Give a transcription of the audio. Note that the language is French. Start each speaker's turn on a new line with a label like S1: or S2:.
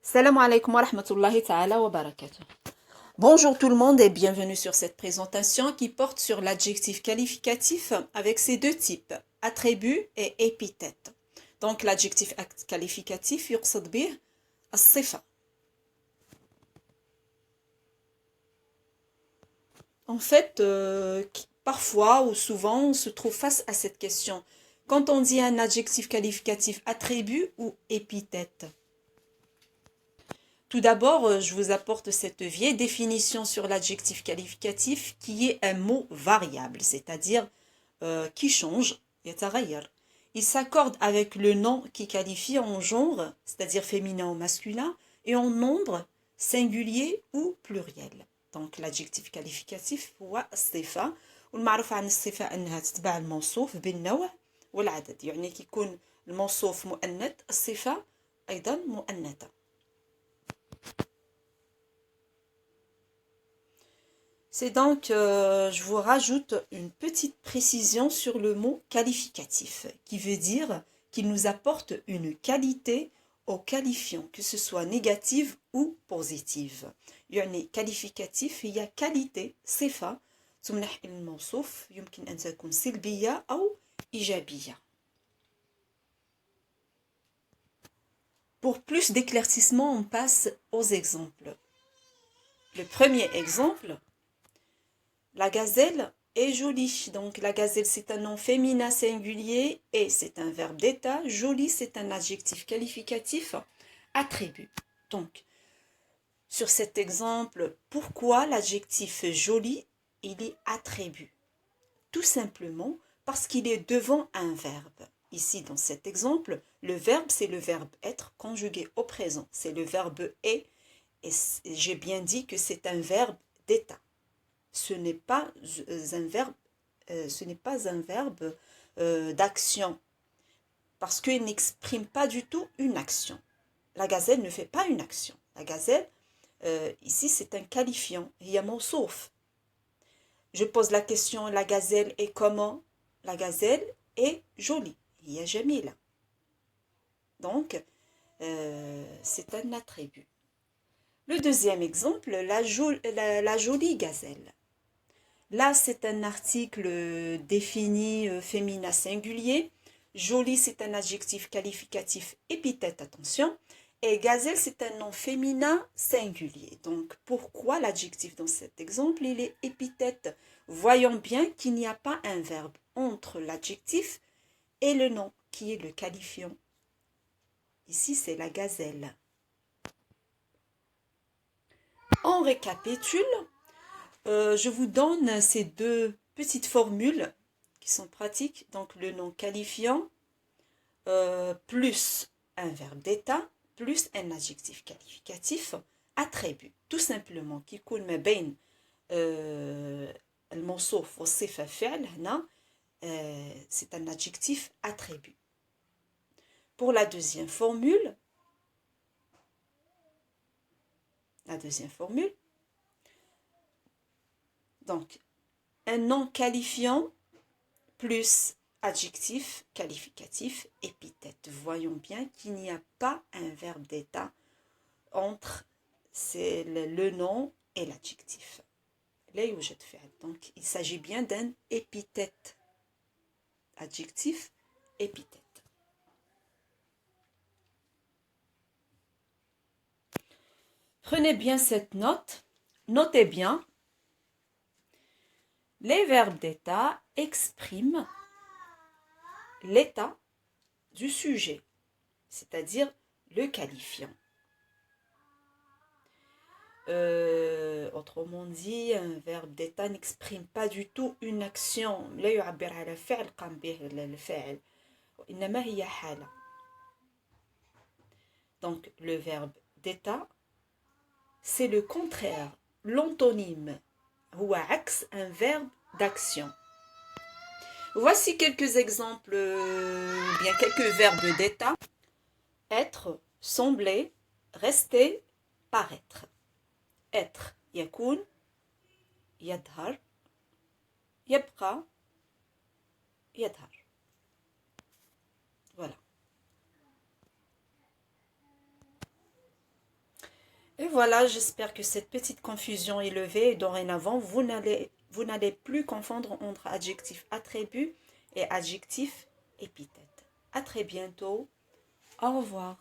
S1: Salam alaikum wa rahmatullahi ta'ala wa barakatuh. Bonjour tout le monde et bienvenue sur cette présentation qui porte sur l'adjectif qualificatif avec ses deux types, attribut et épithète. Donc l'adjectif qualificatif يقصد به الصفة. En fait, parfois ou souvent, on se trouve face à cette question. Quand on dit un adjectif qualificatif attribut ou épithète. Tout d'abord, je vous apporte cette vieille définition sur l'adjectif qualificatif qui est un mot variable, c'est-à-dire qui change, يتغير. Il s'accorde avec le nom qui qualifie en genre, c'est-à-dire féminin ou masculin, et en nombre, singulier ou pluriel. Donc l'adjectif qualificatif هو الصفة والمعروف عن الصفة أنها تتبع الموصوف بالنوع والعدد يعني كي يكون الموصوف مؤنث الصفة أيضا مؤنثة. C'est donc, je vous rajoute une petite précision sur le mot qualificatif, qui veut dire qu'il nous apporte une qualité au qualifiant, que ce soit négative ou positive. يعني qualificatif هي qualité صفة تمنح الموصوف يمكن أن تكون سلبية أو إيجابية. Pour plus d'éclaircissement, on passe aux exemples. Le premier exemple, la gazelle est jolie. Donc la gazelle c'est un nom féminin singulier et c'est un verbe d'état. Jolie c'est un adjectif qualificatif attribut. Donc sur cet exemple, pourquoi l'adjectif joli il est attribut? Tout simplement parce qu'il est devant un verbe. Ici dans cet exemple, le verbe c'est le verbe être conjugué au présent. C'est le verbe est et j'ai bien dit que c'est un verbe d'état. Ce n'est pas un verbe d'action parce qu'il n'exprime pas du tout une action. La gazelle ne fait pas une action. La gazelle, ici, c'est un qualifiant. Il y a mon sauf. Je pose la question, la gazelle est comment? La gazelle est jolie. Il y a jamila. Donc, c'est un attribut. Le deuxième exemple, la jolie gazelle. Là, c'est un article défini féminin singulier. Joli, c'est un adjectif qualificatif épithète, attention. Et gazelle, c'est un nom féminin singulier. Donc, pourquoi l'adjectif dans cet exemple, il est épithète? Voyons bien qu'il n'y a pas un verbe entre l'adjectif et le nom, qui est le qualifiant. Ici, c'est la gazelle. On récapitule. Je vous donne ces deux petites formules qui sont pratiques. Donc le nom qualifiant plus un verbe d'état plus un adjectif qualificatif attribut. Tout simplement qui يكون ما بين الموصوف والصفة فعل هنا c'est un adjectif attribut. Pour la deuxième formule, donc, un nom qualifiant plus adjectif qualificatif épithète. Voyons bien qu'il n'y a pas un verbe d'état entre le nom et l'adjectif. Donc, il s'agit bien d'un épithète. Adjectif, épithète. Prenez bien cette note. Notez bien. Les verbes d'état expriment l'état du sujet, c'est-à-dire le qualifiant. Autrement dit, un verbe d'état n'exprime pas du tout une action. لا يعبر على فعل قام به الفاعل وإنما هي حالة. Donc le verbe d'état, c'est le contraire, l'antonyme. هو عكس un verbe d'action. Voici quelques exemples, bien quelques verbes d'état. Être, sembler, rester, paraître. Être, يكون, يظهر, يبقى, يظهر. Voilà. voilà, j'espère que cette petite confusion est levée et dorénavant, vous n'allez plus confondre entre adjectif attribut et adjectif épithète. À très bientôt. Au revoir.